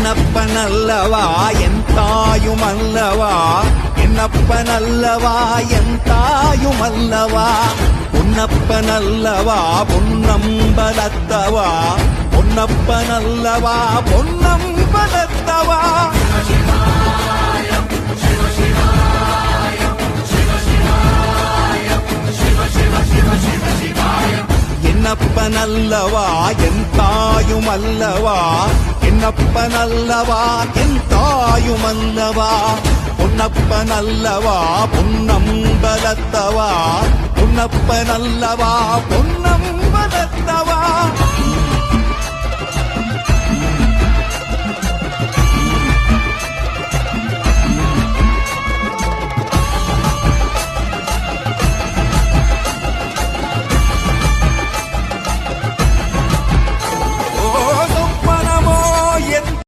என்னப்பனல்லவா என் தாயுமல்லவா, என்னப்பனல்லவா என் தாயுமல்லவா, பொன்னப்பனல்லவா பொன்னம்பலத்தவா, பொன்னப்பனல்லவா பொன்னம்பலத்தவா. என்னப்பனல்லவா என் தாயுமல்லவா, என்னப்பனல்லவா என் தாயுமல்லவா, பொன்னப்பனல்லவா பொன்னம்பலத்தவா, பொன்னப்பனல்லவா பொன்னம்பலத்தவா.